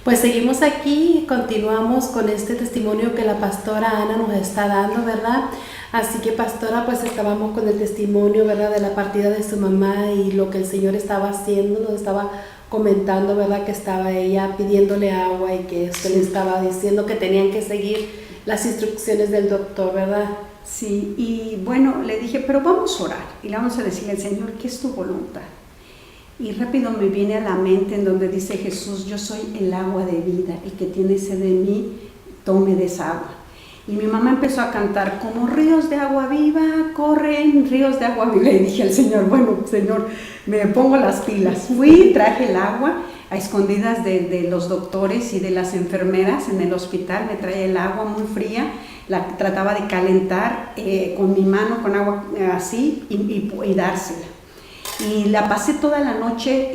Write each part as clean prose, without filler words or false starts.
Pues seguimos aquí, continuamos con este testimonio que la pastora Ana nos está dando, ¿verdad? Así que pastora, pues estábamos con el testimonio, ¿verdad? De la partida de su mamá y lo que el Señor estaba haciendo, nos estaba comentando, ¿verdad? Que estaba ella pidiéndole agua y que usted le estaba diciendo que tenían que seguir las instrucciones del doctor, ¿verdad? Sí, y bueno, le dije, pero vamos a orar y le vamos a decirle al Señor, ¿qué es tu voluntad? Y rápido me viene a la mente en donde dice Jesús, yo soy el agua de vida, el que tiene sed de mí, tome de esa agua. Y mi mamá empezó a cantar, como ríos de agua viva, corren ríos de agua viva. Y dije al Señor, bueno, Señor, me pongo las pilas. Fui, traje el agua a escondidas de los doctores y de las enfermeras en el hospital, me traía el agua muy fría, la trataba de calentar con mi mano, con agua así, y dársela. Y la pasé toda la noche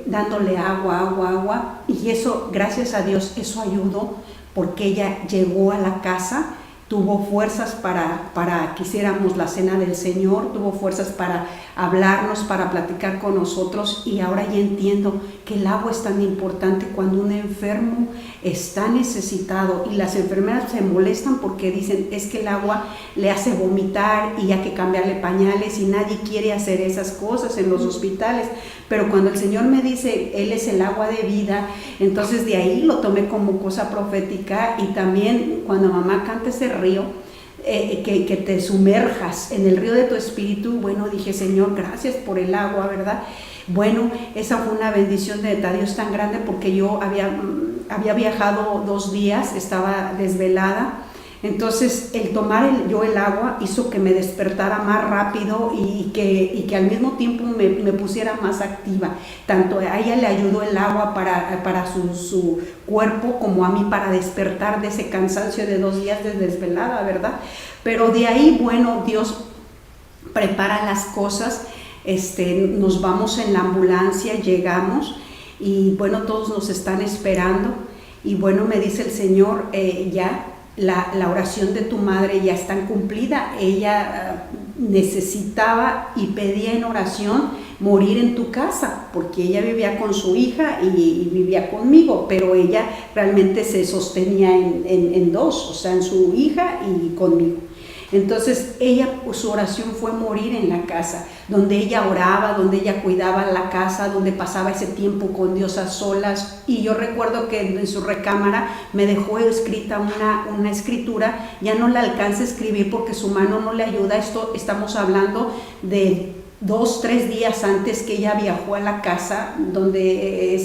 dándole agua, y eso, gracias a Dios, eso ayudó, porque ella llegó a la casa, tuvo fuerzas para que hiciéramos la cena del Señor, tuvo fuerzas para hablarnos, para platicar con nosotros, y ahora ya entiendo que el agua es tan importante cuando un enfermo está necesitado, y las enfermeras se molestan porque dicen, es que el agua le hace vomitar y hay que cambiarle pañales, y nadie quiere hacer esas cosas en los hospitales, pero cuando el Señor me dice, Él es el agua de vida, entonces de ahí lo tomé como cosa profética. Y también cuando mamá canta ese río, que te sumerjas en el río de tu espíritu, bueno, dije, Señor, gracias por el agua, ¿verdad? Bueno, esa fue una bendición de Dios tan grande, porque yo había viajado 2 días, estaba desvelada. Entonces el tomar yo el agua hizo que me despertara más rápido y que al mismo tiempo me pusiera más activa. Tanto a ella le ayudó el agua para su cuerpo, como a mí para despertar de ese cansancio de 2 días de desvelada, ¿verdad? Pero de ahí, bueno, Dios prepara las cosas, nos vamos en la ambulancia, llegamos y bueno, todos nos están esperando y bueno, me dice el Señor, ya la oración de tu madre ya está cumplida. Ella necesitaba y pedía en oración morir en tu casa, porque ella vivía con su hija y vivía conmigo, pero ella realmente se sostenía en 2, o sea, en su hija y conmigo. Entonces ella, su oración fue morir en la casa, donde ella oraba, donde ella cuidaba la casa, donde pasaba ese tiempo con Dios a solas. Y yo recuerdo que en su recámara me dejó escrita una escritura, ya no la alcanza a escribir porque su mano no le ayuda. Esto estamos hablando de 2, 3 días antes que ella viajó a la casa donde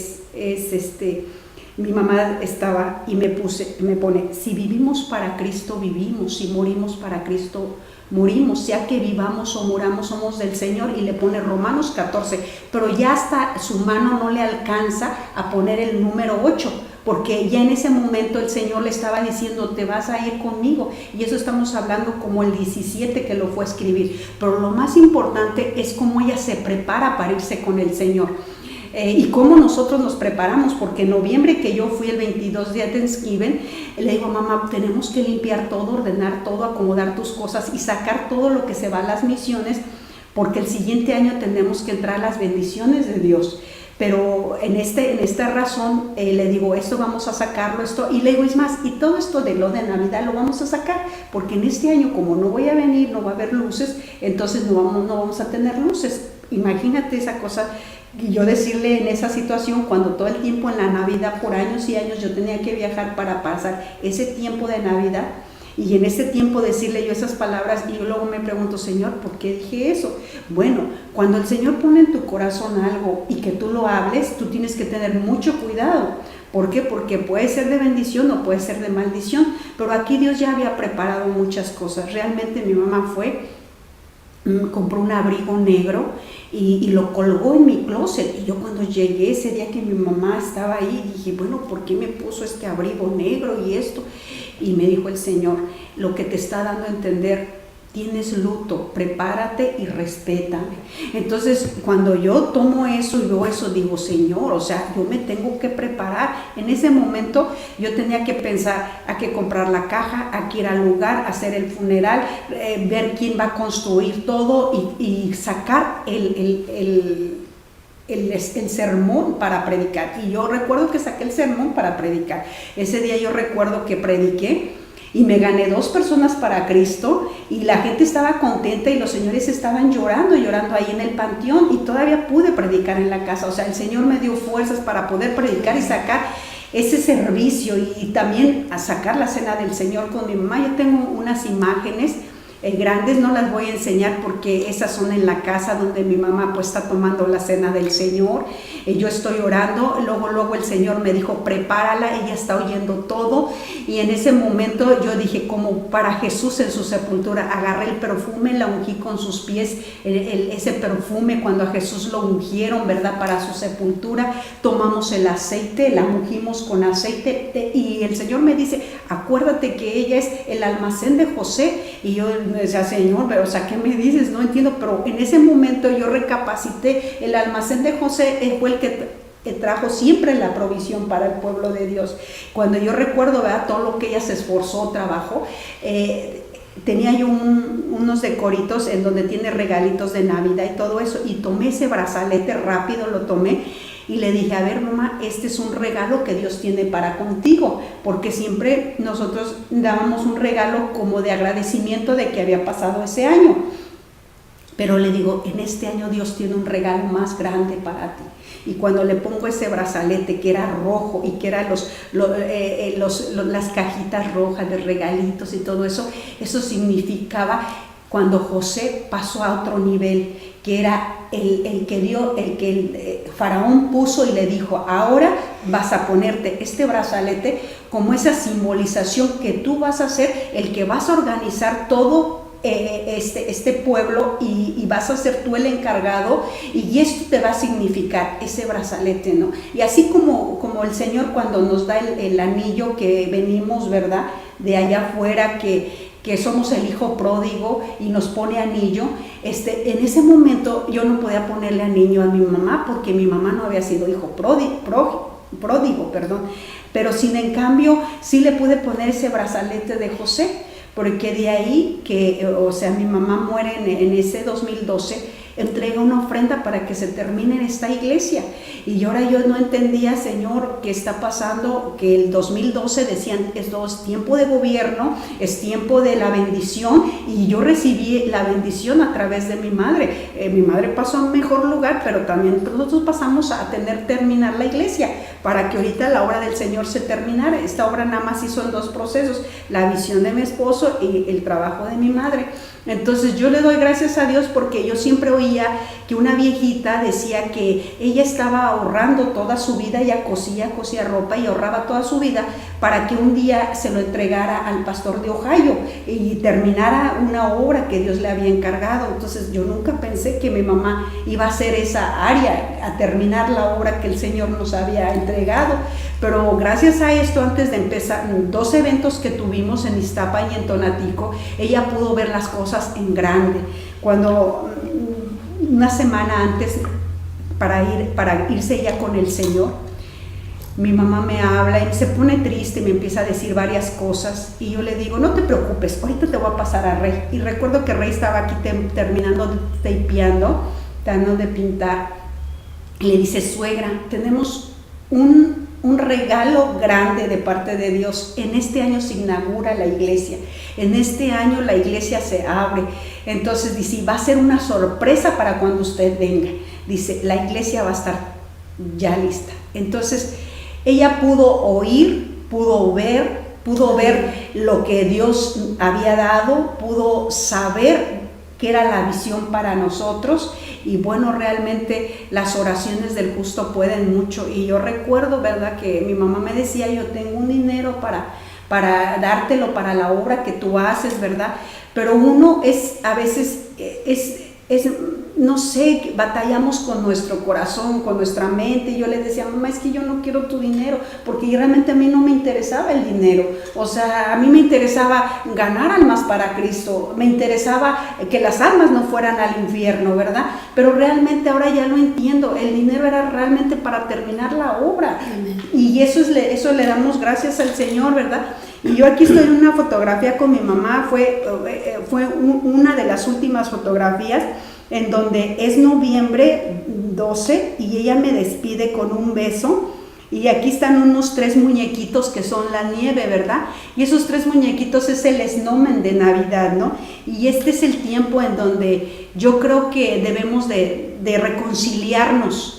mi mamá estaba, y me pone, si vivimos para Cristo, vivimos, si morimos para Cristo, morimos, sea que vivamos o muramos, somos del Señor, y le pone Romanos 14, pero ya hasta su mano no le alcanza a poner el número 8, porque ya en ese momento el Señor le estaba diciendo, te vas a ir conmigo, y eso estamos hablando como el 17 que lo fue a escribir. Pero lo más importante es cómo ella se prepara para irse con el Señor. Y cómo nosotros nos preparamos, porque en noviembre, que yo fui el 22 de Thanksgiving, le digo, mamá, tenemos que limpiar todo, ordenar todo, acomodar tus cosas y sacar todo lo que se va a las misiones, porque el siguiente año tenemos que entrar a las bendiciones de Dios. Pero en esta razón le digo, esto vamos a sacarlo, esto, y le digo, es más, y todo esto de lo de Navidad lo vamos a sacar, porque en este año, como no voy a venir, no va a haber luces, entonces no vamos a tener luces. Imagínate esa cosa. Y yo decirle en esa situación, cuando todo el tiempo en la Navidad, por años y años, yo tenía que viajar para pasar ese tiempo de Navidad, y en ese tiempo decirle yo esas palabras, y yo luego me pregunto, Señor, ¿por qué dije eso? Bueno, cuando el Señor pone en tu corazón algo y que tú lo hables, tú tienes que tener mucho cuidado. ¿Por qué? Porque puede ser de bendición o puede ser de maldición, pero aquí Dios ya había preparado muchas cosas. Realmente mi mamá compró un abrigo negro y lo colgó en mi closet, y yo cuando llegué ese día que mi mamá estaba ahí, dije, bueno, ¿por qué me puso este abrigo negro y esto? Y me dijo el Señor, lo que te está dando a entender, tienes luto, prepárate y respétame. Entonces, cuando yo tomo eso y veo eso, digo, Señor, o sea, yo me tengo que preparar. En ese momento yo tenía que pensar, hay que comprar la caja, hay que ir al lugar, hacer el funeral, ver quién va a construir todo y sacar el sermón para predicar. Y yo recuerdo que saqué el sermón para predicar. Ese día yo recuerdo que prediqué y me gané 2 personas para Cristo, y la gente estaba contenta y los señores estaban llorando ahí en el panteón, y todavía pude predicar en la casa. O sea, el Señor me dio fuerzas para poder predicar y sacar ese servicio, y también a sacar la cena del Señor con mi mamá. Yo tengo unas imágenes grandes, no las voy a enseñar porque esas son en la casa donde mi mamá pues está tomando la cena del Señor. Yo estoy orando, luego el Señor me dijo, prepárala, ella está oyendo todo, y en ese momento yo dije, como para Jesús en su sepultura, agarré el perfume, la ungí con sus pies, ese perfume cuando a Jesús lo ungieron, ¿verdad? Para su sepultura, tomamos el aceite, la ungimos con aceite, y el Señor me dice, acuérdate que ella es el almacén de José. Y yo decía, Señor, pero o sea, ¿qué me dices? No entiendo, pero en ese momento yo recapacité. El almacén de José fue el que trajo siempre la provisión para el pueblo de Dios. Cuando yo recuerdo, ¿verdad?, todo lo que ella se esforzó, trabajó, tenía yo unos decoritos en donde tiene regalitos de Navidad y todo eso, y tomé ese brazalete, rápido lo tomé, y le dije, a ver, mamá, este es un regalo que Dios tiene para contigo, porque siempre nosotros dábamos un regalo como de agradecimiento de que había pasado ese año. Pero le digo, en este año Dios tiene un regalo más grande para ti. Y cuando le pongo ese brazalete que era rojo y que eran las cajitas rojas de regalitos y todo eso, eso significaba cuando José pasó a otro nivel, que era el que Faraón puso y le dijo, ahora vas a ponerte este brazalete como esa simbolización que tú vas a ser el que vas a organizar todo este pueblo, y vas a ser tú el encargado, y esto te va a significar ese brazalete, ¿no? Y así como el Señor cuando nos da el anillo que venimos, ¿verdad?, de allá afuera, que somos el hijo pródigo y nos pone anillo, en ese momento yo no podía ponerle anillo a mi mamá porque mi mamá no había sido hijo pródigo, pero sin en cambio sí le pude poner ese brazalete de José, porque de ahí mi mamá muere en ese 2012, entrega una ofrenda para que se termine en esta iglesia. Y ahora yo no entendía, Señor, qué está pasando, que el 2012 decían, es tiempo de gobierno, es tiempo de la bendición, y yo recibí la bendición a través de mi madre. Mi madre pasó a un mejor lugar, pero también nosotros pasamos a terminar la iglesia, para que ahorita la obra del Señor se terminara. Esta obra nada más hizo en 2 procesos, la visión de mi esposo y el trabajo de mi madre. Entonces yo le doy gracias a Dios, porque yo siempre oía que una viejita decía que ella estaba ahorrando toda su vida, ella cosía ropa y ahorraba toda su vida para que un día se lo entregara al pastor de Ohio y terminara una obra que Dios le había encargado. Entonces yo nunca pensé que mi mamá iba a hacer esa área, a terminar la obra que el Señor nos había entregado. Pero gracias a esto, antes de empezar 2 eventos que tuvimos en Iztapa y en Tonatico, ella pudo ver las cosas en grande. Cuando una semana antes para irse ella con el Señor, mi mamá me habla y se pone triste y me empieza a decir varias cosas, y yo le digo, no te preocupes, ahorita te voy a pasar a Rey. Y recuerdo que Rey estaba aquí terminando de tapeando, terminando de pintar, y le dice, suegra, tenemos un regalo grande de parte de Dios. En este año se inaugura la iglesia, en este año la iglesia se abre. Entonces dice, va a ser una sorpresa para cuando usted venga. Dice, la iglesia va a estar ya lista. Entonces ella pudo oír, pudo ver lo que Dios había dado, pudo saber que era la visión para nosotros. Y bueno, realmente las oraciones del justo pueden mucho. Y yo recuerdo, ¿verdad?, que mi mamá me decía, yo tengo un dinero para dártelo para la obra que tú haces, ¿verdad? Pero uno a veces no sé, batallamos con nuestro corazón, con nuestra mente. Y yo le decía, mamá, es que yo no quiero tu dinero, porque realmente a mí no me interesaba el dinero. O sea, a mí me interesaba ganar almas para Cristo, me interesaba que las almas no fueran al infierno, ¿verdad? Pero realmente ahora ya lo entiendo, el dinero era realmente para terminar la obra. Amén. Y eso le damos gracias al Señor, ¿verdad? Y yo aquí estoy en una fotografía con mi mamá, fue una de las últimas fotografías, en donde es noviembre 12 y ella me despide con un beso. Y aquí están unos 3 muñequitos que son la nieve, ¿verdad? Y esos 3 muñequitos es el snowman de Navidad, ¿no? Y este es el tiempo en donde yo creo que debemos de reconciliarnos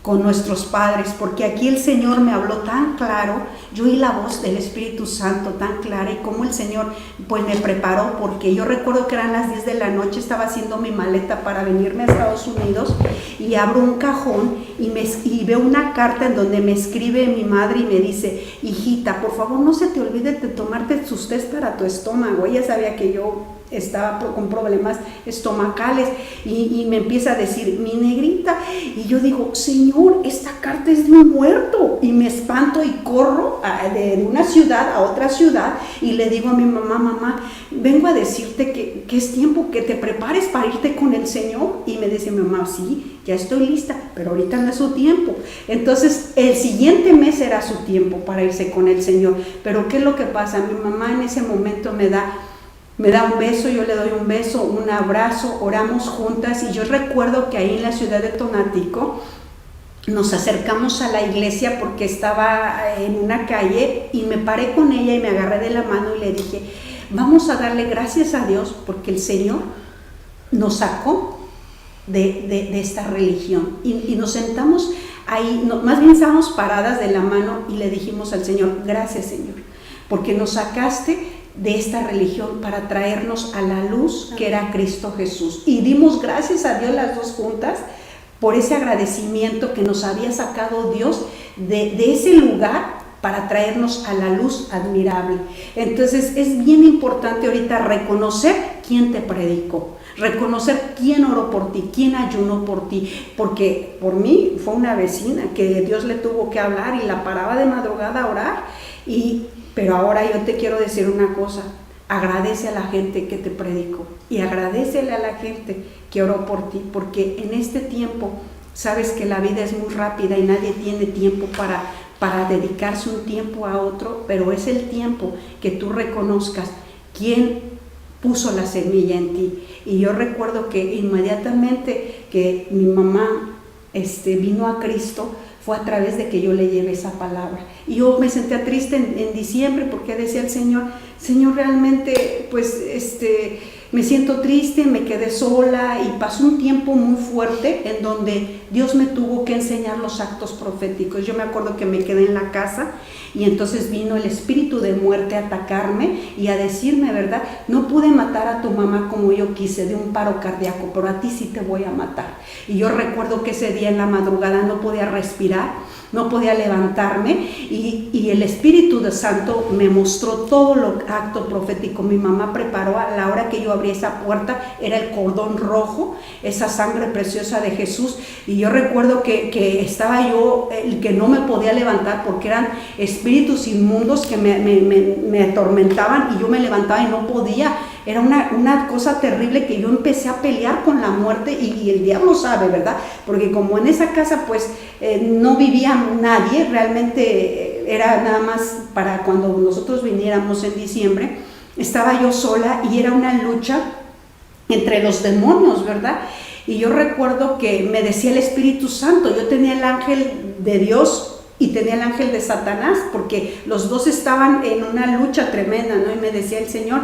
con nuestros padres, porque aquí el Señor me habló tan claro, yo oí la voz del Espíritu Santo tan clara y cómo el Señor pues me preparó, porque yo recuerdo que eran las 10 de la noche, estaba haciendo mi maleta para venirme a Estados Unidos y abro un cajón y veo una carta en donde me escribe mi madre y me dice: hijita, por favor no se te olvide de tomarte tus tés para tu estómago. Ella sabía que yo estaba con problemas estomacales y me empieza a decir: mi negrita, y yo digo: Señor, esta carta es de un muerto, y me espanto y corro de una ciudad a otra ciudad y le digo a mi mamá: mamá, vengo a decirte que es tiempo que te prepares para irte con el Señor. Y me dice mi mamá: sí, ya estoy lista, pero ahorita no es su tiempo. Entonces el siguiente mes era su tiempo para irse con el Señor. Pero ¿qué es lo que pasa? Mi mamá en ese momento me da un beso, yo le doy un beso, un abrazo, oramos juntas. Y yo recuerdo que ahí en la ciudad de Tonatico nos acercamos a la iglesia porque estaba en una calle, y me paré con ella y me agarré de la mano y le dije: vamos a darle gracias a Dios porque el Señor nos sacó de esta religión. Y nos sentamos ahí, más bien estábamos paradas de la mano y le dijimos al Señor: gracias, Señor, porque nos sacaste de esta religión para traernos a la luz que era Cristo Jesús. Y dimos gracias a Dios las dos juntas por ese agradecimiento que nos había sacado Dios de ese lugar para traernos a la luz admirable. Entonces es bien importante ahorita reconocer quién te predicó, reconocer quién oró por ti, quién ayunó por ti, porque por mí fue una vecina que Dios le tuvo que hablar y la paraba de madrugada a orar. Pero ahora yo te quiero decir una cosa: agradece a la gente que te predicó y agradécele a la gente que oró por ti, porque en este tiempo sabes que la vida es muy rápida y nadie tiene tiempo para dedicarse un tiempo a otro, pero es el tiempo que tú reconozcas quién puso la semilla en ti. Y yo recuerdo que inmediatamente que mi mamá vino a Cristo, fue a través de que yo le llevé esa palabra. Y yo me sentía triste en diciembre porque decía el Señor: realmente pues me siento triste, me quedé sola, y pasó un tiempo muy fuerte en donde Dios me tuvo que enseñar los actos proféticos. Yo me acuerdo que me quedé en la casa y entonces vino el espíritu de muerte a atacarme y a decirme, ¿verdad? No pude matar a tu mamá como yo quise de un paro cardíaco, pero a ti sí te voy a matar. Y yo recuerdo que ese día en la madrugada no podía respirar, no podía levantarme, y el Espíritu de Santo me mostró todo lo acto profético. Mi mamá preparó, a la hora que yo abrí esa puerta, era el cordón rojo, esa sangre preciosa de Jesús. Y yo recuerdo que estaba yo, el que no me podía levantar porque eran espíritus inmundos que me atormentaban, y yo me levantaba y no podía. Era una cosa terrible, que yo empecé a pelear con la muerte, y el diablo sabe, ¿verdad? Porque como en esa casa pues no vivía nadie, realmente era nada más para cuando nosotros viniéramos en diciembre, estaba yo sola y era una lucha entre los demonios, ¿verdad? Y yo recuerdo que me decía el Espíritu Santo, yo tenía el ángel de Dios y tenía el ángel de Satanás, porque los dos estaban en una lucha tremenda, ¿no? Y me decía el Señor: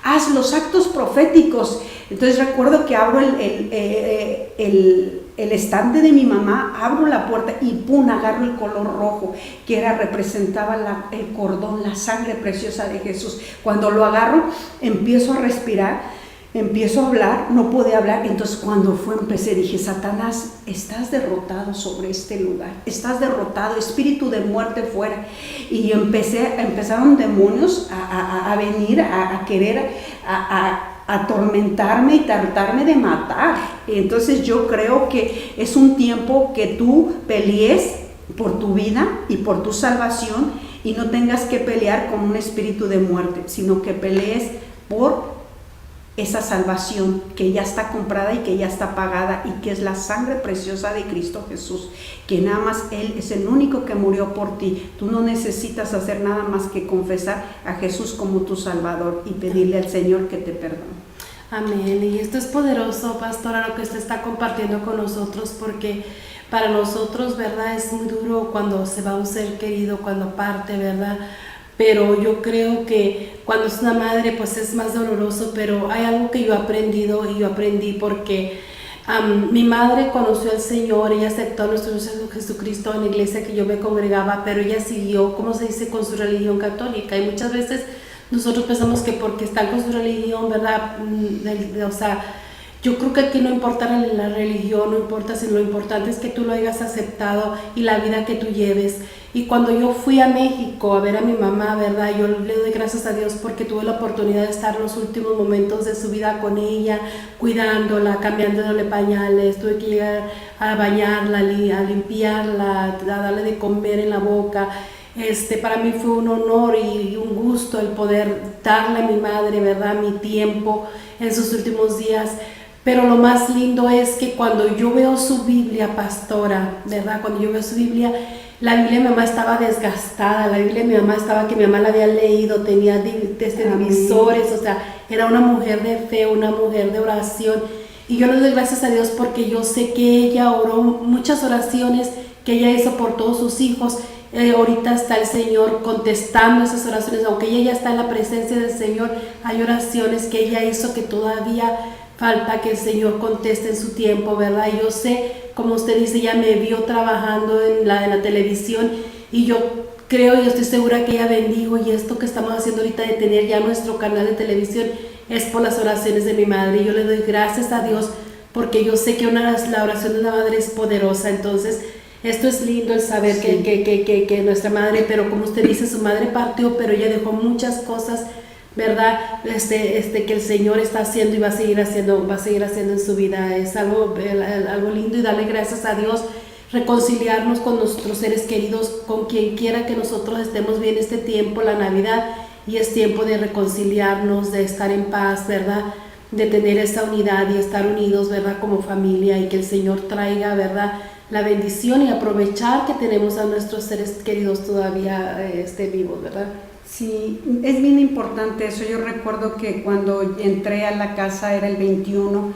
haz los actos proféticos. Entonces recuerdo que abro el estante de mi mamá, abro la puerta y ¡pum!, agarro el color rojo, que representaba el cordón, la sangre preciosa de Jesús. Cuando lo agarro, empiezo a respirar, empiezo a hablar, no podía hablar. Entonces cuando dije: Satanás, estás derrotado sobre este lugar, estás derrotado, espíritu de muerte fuera. Y empezaron demonios a venir, a querer atormentarme y tratarme de matar. Entonces yo creo que es un tiempo que tú pelees por tu vida y por tu salvación, y no tengas que pelear con un espíritu de muerte, sino que pelees por esa salvación que ya está comprada y que ya está pagada, y que es la sangre preciosa de Cristo Jesús, que nada más Él es el único que murió por ti. Tú no necesitas hacer nada más que confesar a Jesús como tu Salvador y pedirle al Señor que te perdone. Amén. Y esto es poderoso, pastora, lo que usted está compartiendo con nosotros, porque para nosotros, ¿verdad? Es muy duro cuando se va un ser querido, cuando parte, ¿verdad? Pero yo creo que cuando es una madre, pues es más doloroso, pero hay algo que yo he aprendido y yo aprendí porque mi madre conoció al Señor, ella aceptó a nuestro Señor Jesucristo en la iglesia que yo me congregaba, pero ella siguió, ¿cómo se dice?, con su religión católica. Y muchas veces nosotros pensamos que porque están con su religión, ¿verdad? O sea, yo creo que aquí no importa la religión, no importa, sino lo importante es que tú lo hayas aceptado y la vida que tú lleves. Y cuando yo fui a México a ver a mi mamá, ¿verdad? Yo le doy gracias a Dios porque tuve la oportunidad de estar los últimos momentos de su vida con ella, cuidándola, cambiándole pañales, tuve que llegar a bañarla, a limpiarla, a darle de comer en la boca. Para mí fue un honor y un gusto el poder darle a mi madre, ¿verdad?, mi tiempo en sus últimos días. Pero lo más lindo es que cuando yo veo su Biblia, pastora, ¿verdad? Cuando yo veo su Biblia, la Biblia de mi mamá estaba desgastada, la Biblia de mi mamá estaba que mi mamá la había leído, tenía divisores, o sea, era una mujer de fe, una mujer de oración. Y yo le doy gracias a Dios porque yo sé que ella oró muchas oraciones que ella hizo por todos sus hijos. Ahorita está el Señor contestando esas oraciones, aunque ella ya está en la presencia del Señor, hay oraciones que ella hizo que todavía falta que el Señor conteste en su tiempo, ¿verdad? Y yo sé, como usted dice, ella me vio trabajando en la televisión y yo creo y estoy segura que ella bendijo, y esto que estamos haciendo ahorita de tener ya nuestro canal de televisión es por las oraciones de mi madre. Y yo le doy gracias a Dios porque yo sé que la oración de la madre es poderosa. Entonces esto es lindo, el saber sí, que nuestra madre, pero como usted dice, su madre partió, pero ella dejó muchas cosas, ¿verdad? Que el Señor está haciendo y va a seguir haciendo en su vida. Es algo lindo, y darle gracias a Dios, reconciliarnos con nuestros seres queridos, con quien quiera que nosotros estemos bien este tiempo, la Navidad, y es tiempo de reconciliarnos, de estar en paz, ¿verdad? De tener esa unidad y estar unidos, ¿verdad? Como familia, y que el Señor traiga, ¿verdad?, la bendición, y aprovechar que tenemos a nuestros seres queridos todavía vivos, ¿verdad? Sí, es bien importante eso. Yo recuerdo que cuando entré a la casa era el 21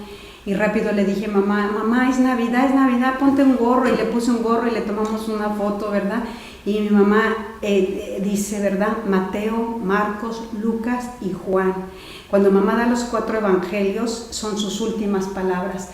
y rápido le dije, mamá, es Navidad, ponte un gorro, y le puse un gorro y le tomamos una foto, ¿verdad? Y mi mamá dice, ¿verdad?, Mateo, Marcos, Lucas y Juan. Cuando mamá da los 4 evangelios, son sus últimas palabras.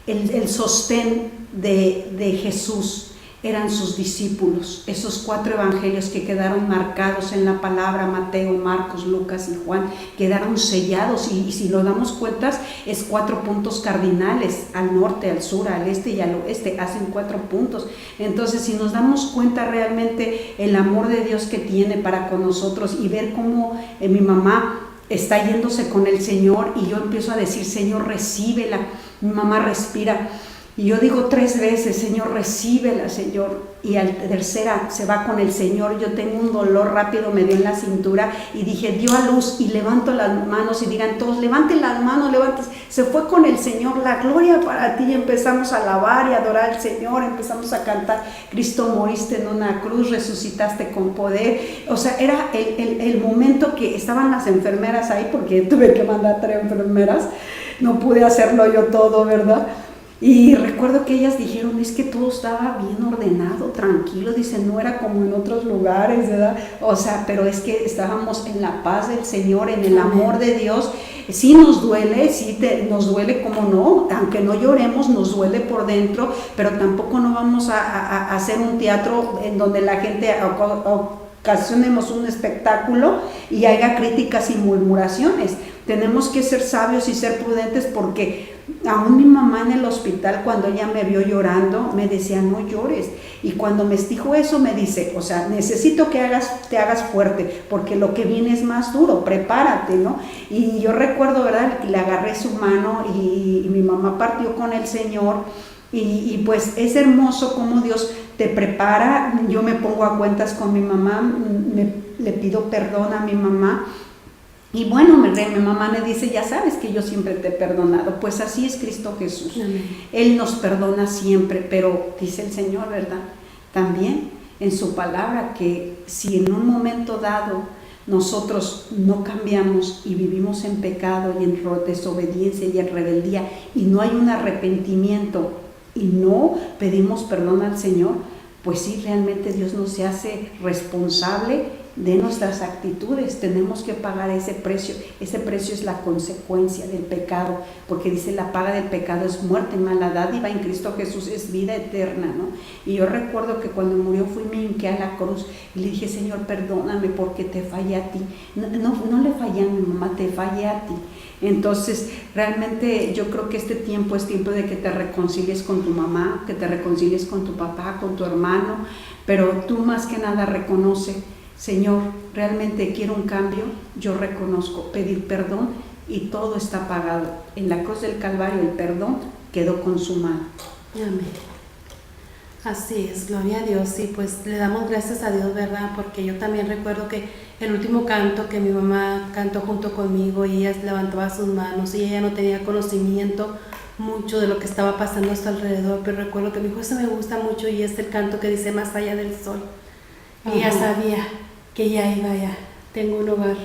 El sostén de Jesús eran sus discípulos, esos 4 evangelios que quedaron marcados en la palabra, Mateo, Marcos, Lucas y Juan, quedaron sellados, y si nos damos cuentas, es 4 puntos cardinales, al norte, al sur, al este y al oeste, hacen 4 puntos. Entonces, si nos damos cuenta realmente el amor de Dios que tiene para con nosotros, y ver cómo mi mamá está yéndose con el Señor, y yo empiezo a decir, Señor, recíbela. Mi mamá respira, y yo digo 3 veces, Señor, recíbela, Señor, y a la tercera se va con el Señor. Yo tengo un dolor rápido, me dio en la cintura, y dije, dio a luz, y levanto las manos, y digan todos, levanten las manos, se fue con el Señor, la gloria para ti. Y empezamos a alabar y adorar al Señor, empezamos a cantar, Cristo, moriste en una cruz, resucitaste con poder. O sea, era el momento que estaban las enfermeras ahí, porque tuve que mandar 3 enfermeras, no pude hacerlo yo todo, ¿verdad? Y recuerdo que ellas dijeron, es que todo estaba bien ordenado, tranquilo, dicen, no era como en otros lugares, ¿verdad? O sea, pero es que estábamos en la paz del Señor, en el amor de Dios. Sí nos duele, nos duele, como no, aunque no lloremos, nos duele por dentro, pero tampoco no vamos a hacer un teatro en donde la gente ocasionemos un espectáculo y haya críticas y murmuraciones. Tenemos que ser sabios y ser prudentes, porque aún mi mamá en el hospital, cuando ella me vio llorando, me decía, no llores. Y cuando me dijo eso, me dice, o sea, necesito que te hagas fuerte, porque lo que viene es más duro, prepárate, ¿no? Y yo recuerdo, ¿verdad?, que le agarré su mano, y mi mamá partió con el Señor. Y pues es hermoso cómo Dios te prepara. Yo me pongo a cuentas con mi mamá, le pido perdón a mi mamá. Y bueno, mi mamá me dice, ya sabes que yo siempre te he perdonado. Pues así es Cristo Jesús. Amén. Él nos perdona siempre, pero dice el Señor, ¿verdad?, también en su palabra, que si en un momento dado nosotros no cambiamos y vivimos en pecado y en desobediencia y en rebeldía, y no hay un arrepentimiento y no pedimos perdón al Señor, pues sí, realmente Dios nos se hace responsable de nuestras actitudes. Tenemos que pagar ese precio. Ese precio es la consecuencia del pecado, porque dice la paga del pecado es muerte, mas la dádiva en Cristo Jesús es vida eterna, ¿no? Y yo recuerdo que cuando murió me hinqué a la cruz y le dije, Señor, perdóname porque te fallé a ti. No le fallé a mi mamá, te fallé a ti. Entonces, realmente yo creo que este tiempo es tiempo de que te reconcilies con tu mamá, que te reconcilies con tu papá, con tu hermano, pero tú más que nada reconoce, Señor, realmente quiero un cambio, yo reconozco, pedir perdón y todo está pagado. En la cruz del Calvario el perdón quedó consumado. Amén. Así es, gloria a Dios. Y pues le damos gracias a Dios, ¿verdad? Porque yo también recuerdo que el último canto que mi mamá cantó junto conmigo, y ella levantaba sus manos y ella no tenía conocimiento mucho de lo que estaba pasando a su alrededor, pero recuerdo que me dijo, eso me gusta mucho y es el canto que dice más allá del sol. Y ella sabía que ya iba allá, tengo un hogar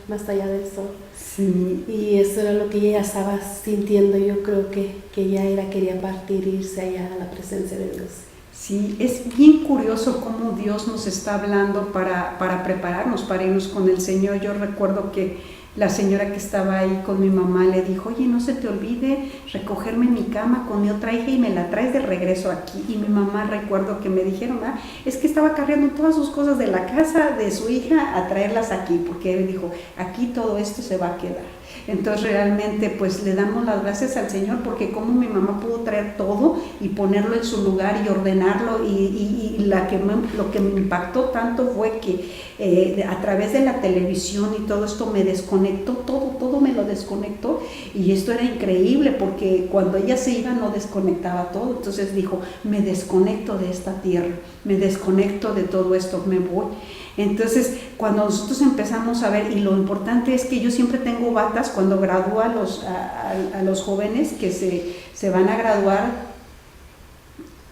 más allá del sol. Sí. Y eso era lo que ella estaba sintiendo. Yo creo que ella quería partir, irse allá a la presencia de Dios. Sí, es bien curioso cómo Dios nos está hablando para prepararnos, para irnos con el Señor. Yo recuerdo que la señora que estaba ahí con mi mamá le dijo, oye, no se te olvide recogerme en mi cama con mi otra hija y me la traes de regreso aquí. Y mi mamá, recuerdo que me dijeron, es que estaba cargando todas sus cosas de la casa de su hija a traerlas aquí, porque él dijo, aquí todo esto se va a quedar. Entonces realmente pues le damos las gracias al Señor, porque como mi mamá pudo traer todo y ponerlo en su lugar y ordenarlo, y lo que me impactó tanto fue que a través de la televisión y todo esto me desconectó, todo me lo desconectó, y esto era increíble porque cuando ella se iba no desconectaba todo. Entonces dijo, me desconecto de esta tierra, me desconecto de todo esto, me voy. Entonces, cuando nosotros empezamos a ver, y lo importante es que yo siempre tengo batas cuando gradúo a los jóvenes que se van a graduar,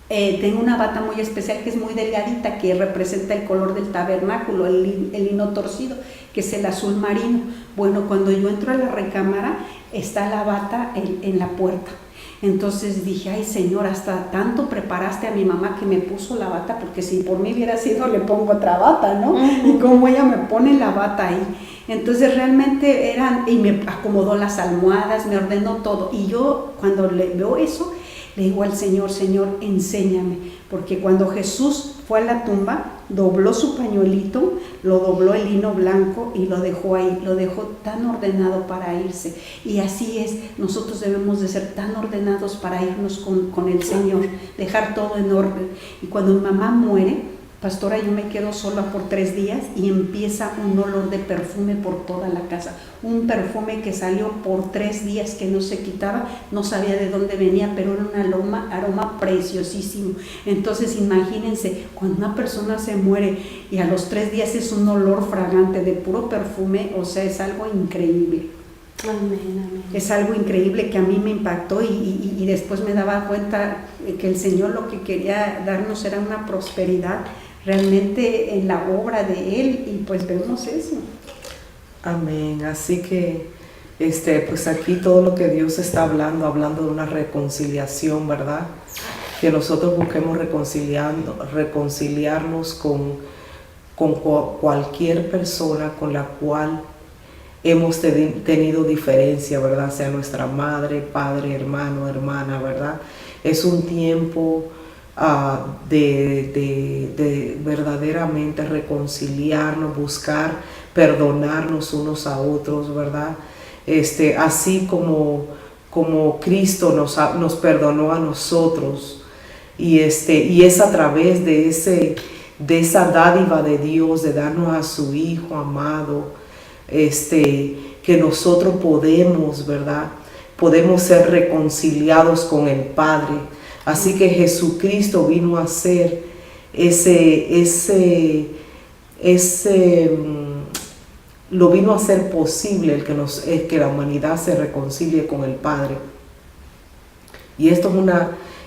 tengo una bata muy especial que es muy delgadita, que representa el color del tabernáculo, el lino torcido, que es el azul marino. Bueno, cuando yo entro a la recámara, está la bata en la puerta. Entonces dije, ay Señor, hasta tanto preparaste a mi mamá que me puso la bata, porque si por mí hubiera sido le pongo otra bata, ¿no? Y como ella me pone la bata ahí. Entonces realmente y me acomodó las almohadas, me ordenó todo. Y yo cuando le veo eso, le digo al Señor, Señor, enséñame, porque cuando Jesús fue a la tumba, dobló su pañuelito, lo dobló el lino blanco y lo dejó ahí, lo dejó tan ordenado para irse. Y así es, nosotros debemos de ser tan ordenados para irnos con el Señor, dejar todo en orden. Y cuando mi mamá muere, pastora, yo me quedo sola por 3 días y empieza un olor de perfume por toda la casa. Un perfume que salió por 3 días que no se quitaba, no sabía de dónde venía, pero era un aroma preciosísimo. Entonces imagínense, cuando una persona se muere y a los 3 días es un olor fragante de puro perfume, o sea, es algo increíble. Amén, amén. Es algo increíble que a mí me impactó, y después me daba cuenta que el Señor lo que quería darnos era una prosperidad realmente en la obra de Él, y pues vemos eso. Amén. Así que pues aquí todo lo que Dios está hablando de una reconciliación, ¿verdad? Que nosotros busquemos reconciliarnos con cualquier persona con la cual hemos tenido diferencia, ¿verdad? Sea nuestra madre, padre, hermano, hermana, ¿verdad? Es un tiempo de verdaderamente reconciliarnos, buscar perdonarnos unos a otros, ¿verdad? Así como Cristo nos perdonó a nosotros, y es a través de esa dádiva de Dios, de darnos a su Hijo amado, que nosotros podemos, ¿verdad? Podemos ser reconciliados con el Padre. Así que Jesucristo vino a hacer lo vino a hacer posible el que la humanidad se reconcilie con el Padre. Y esto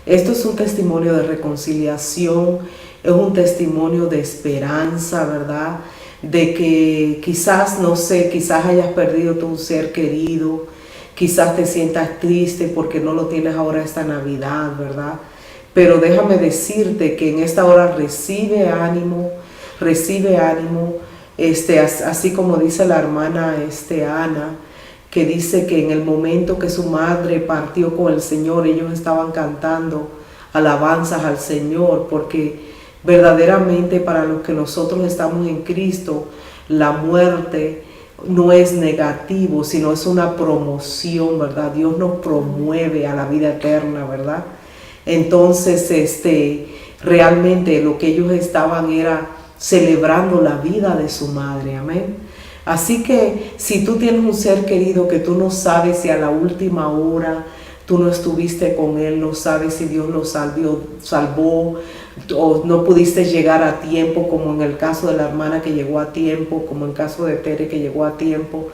es un testimonio de reconciliación, es un testimonio de esperanza, ¿verdad? De que quizás hayas perdido tu ser querido, quizás te sientas triste porque no lo tienes ahora esta Navidad, ¿verdad? Pero déjame decirte que en esta hora recibe ánimo, así como dice la hermana Ana, que dice que en el momento que su madre partió con el Señor, ellos estaban cantando alabanzas al Señor, porque verdaderamente para los que nosotros estamos en Cristo, la muerte no es negativo, sino es una promoción, ¿verdad? Dios nos promueve a la vida eterna, ¿verdad? Entonces, realmente lo que ellos estaban era celebrando la vida de su madre, amén. Así que si tú tienes un ser querido que tú no sabes si a la última hora tú no estuviste con él, no sabes si Dios lo salvó, o no pudiste llegar a tiempo, como en el caso de la hermana que llegó a tiempo, como en el caso de Tere que llegó a tiempo.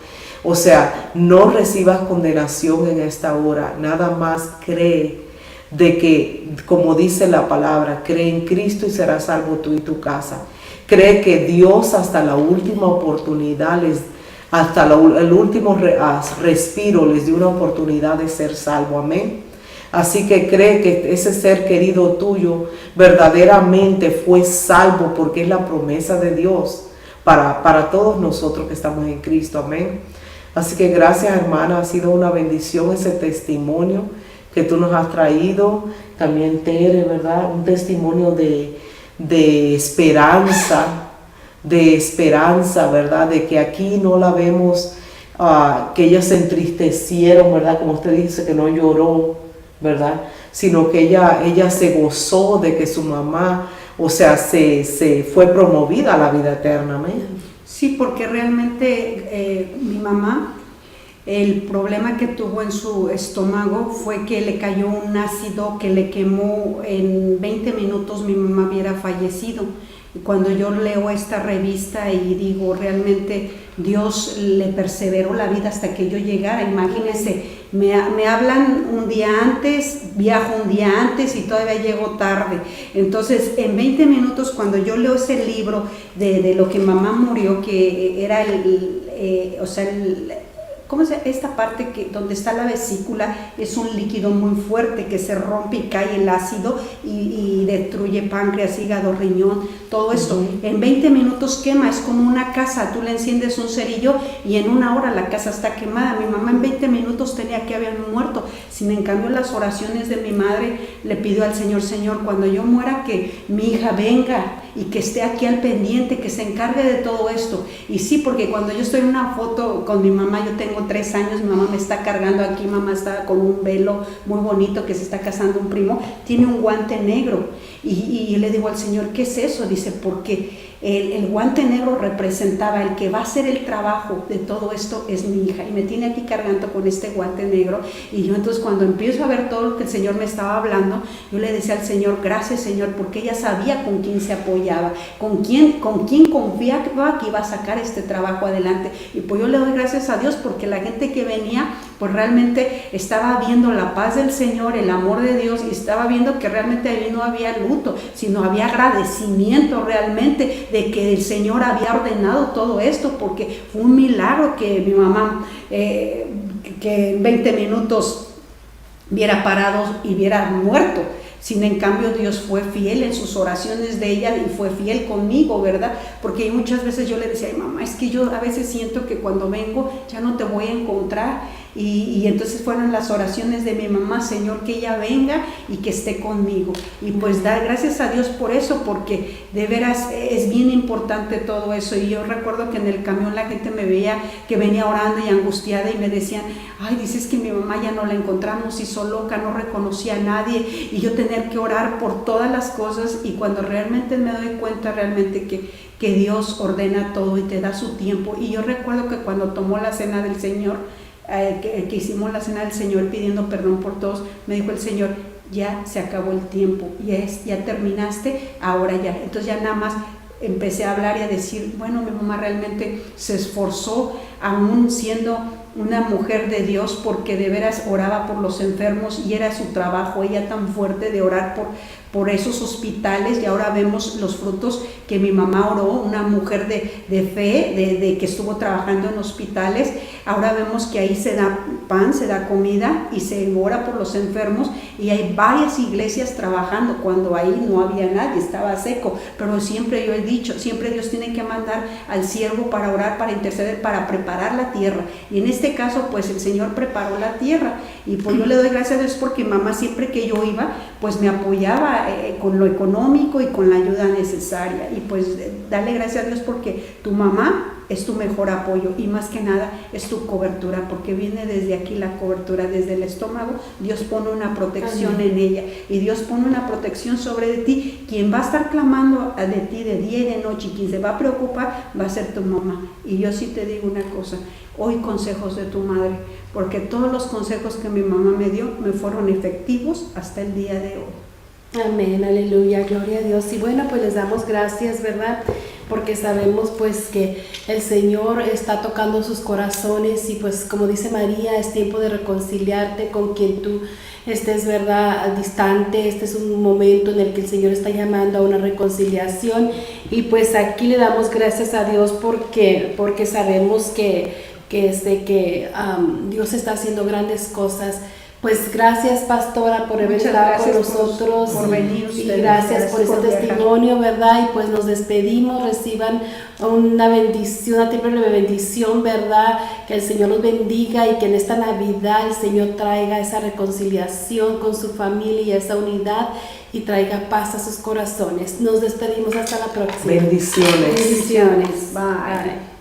O sea, no recibas condenación en esta hora, nada más cree de que, como dice la palabra, cree en Cristo y serás salvo tú y tu casa. Cree que Dios hasta la última oportunidad hasta el último respiro les dio una oportunidad de ser salvo, amén. Así que cree que ese ser querido tuyo verdaderamente fue salvo, porque es la promesa de Dios para todos nosotros que estamos en Cristo, amén. Así que gracias, hermana, ha sido una bendición ese testimonio que tú nos has traído. También Tere, ¿verdad? Un testimonio de esperanza, ¿verdad? De que aquí no la vemos, que ellas se entristecieron, ¿verdad? Como usted dice, que no lloró, ¿verdad? Sino que ella se gozó de que su mamá, o sea, se fue promovida a la vida eterna, amén. Sí, porque realmente mi mamá, el problema que tuvo en su estómago fue que le cayó un ácido que le quemó. En 20 minutos mi mamá hubiera fallecido. Y cuando yo leo esta revista y digo, realmente Dios le perseveró la vida hasta que yo llegara. Imagínense, me hablan un día antes, viajo un día antes y todavía llego tarde. Entonces, en 20 minutos, cuando yo leo ese libro de lo que mamá murió, que era ¿cómo se llama? Esta parte donde está la vesícula es un líquido muy fuerte que se rompe y cae el ácido y destruye páncreas, hígado, riñón, todo esto. En 20 minutos quema, es como una casa, tú le enciendes un cerillo y en 1 hora la casa está quemada. Mi mamá en 20 minutos tenía que haber muerto. Sin en cambio, las oraciones de mi madre le pidió al Señor, Señor, cuando yo muera, que mi hija venga y que esté aquí al pendiente, que se encargue de todo esto. Y sí, porque cuando yo estoy en una foto con mi mamá, yo tengo 3 años, mi mamá me está cargando aquí, mamá está con un velo muy bonito que se está casando un primo, tiene un guante negro. Y le digo al Señor, ¿qué es eso? Dice, porque el guante negro representaba el que va a hacer el trabajo de todo esto es mi hija, y me tiene aquí cargando con este guante negro. Y yo entonces, cuando empiezo a ver todo lo que el Señor me estaba hablando, yo le decía al Señor, gracias Señor, porque ella sabía con quién se apoyaba, con quién confiaba que iba a sacar este trabajo adelante. Y pues yo le doy gracias a Dios, porque la gente que venía pues realmente estaba viendo la paz del Señor, el amor de Dios, y estaba viendo que realmente ahí no había luto, sino había agradecimiento realmente de que el Señor había ordenado todo esto, porque fue un milagro que mi mamá, que en 20 minutos hubiera parado y hubiera muerto. Sin en cambio, Dios fue fiel en sus oraciones de ella y fue fiel conmigo, ¿verdad? Porque muchas veces yo le decía, ay mamá, es que yo a veces siento que cuando vengo ya no te voy a encontrar. Y entonces fueron las oraciones de mi mamá, Señor, que ella venga y que esté conmigo. Y pues dar gracias a Dios por eso, porque de veras es bien importante todo eso. Y yo recuerdo que en el camión la gente me veía que venía orando y angustiada y me decían, ay, dices que mi mamá ya no la encontramos, hizo loca, no reconocía a nadie, y yo tener que orar por todas las cosas. Y cuando realmente me doy cuenta realmente que Dios ordena todo y te da su tiempo. Y yo recuerdo que cuando tomó la cena del Señor, que hicimos la cena del Señor pidiendo perdón por todos, me dijo el Señor, ya se acabó el tiempo, ya terminaste, ahora ya. Entonces ya nada más empecé a hablar y a decir, bueno, mi mamá realmente se esforzó, aún siendo una mujer de Dios, porque de veras oraba por los enfermos y era su trabajo, ella tan fuerte de orar por esos hospitales, y ahora vemos los frutos que mi mamá oró, una mujer de fe, de que estuvo trabajando en hospitales. Ahora vemos que ahí se da pan, se da comida y se ora por los enfermos, y hay varias iglesias trabajando cuando ahí no había nadie, estaba seco. Pero siempre yo he dicho, siempre Dios tiene que mandar al siervo para orar, para interceder, para preparar la tierra, y en este caso pues el Señor preparó la tierra, y pues yo le doy gracias a Dios porque mamá siempre que yo iba pues me apoyaba con lo económico y con la ayuda necesaria, y pues dale gracias a Dios porque tu mamá es tu mejor apoyo, y más que nada es tu cobertura, porque viene desde aquí la cobertura, desde el estómago. Dios pone una protección Amén. en ella, y Dios pone una protección sobre de ti. Quien va a estar clamando de ti de día y de noche, y quien se va a preocupar va a ser tu mamá. Y yo sí te digo una cosa, hoy consejos de tu madre, porque todos los consejos que mi mamá me dio me fueron efectivos hasta el día de hoy. Amén, aleluya, gloria a Dios. Y bueno, pues les damos gracias, ¿verdad? Porque sabemos pues que el Señor está tocando sus corazones, y pues como dice María, es tiempo de reconciliarte con quien tú estés, ¿verdad?, distante. Este es un momento en el que el Señor está llamando a una reconciliación, y pues aquí le damos gracias a Dios porque sabemos que Dios está haciendo grandes cosas. Pues gracias, pastora, por haber Muchas estado con gracias nosotros, por venir y ustedes. gracias por ese Gracias por testimonio, ¿verdad? Y pues nos despedimos, reciban una bendición, una triple bendición, ¿verdad? Que el Señor los bendiga, y que en esta Navidad el Señor traiga esa reconciliación con su familia y esa unidad, y traiga paz a sus corazones. Nos despedimos hasta la próxima. Bendiciones. Bendiciones. Bye. Bye.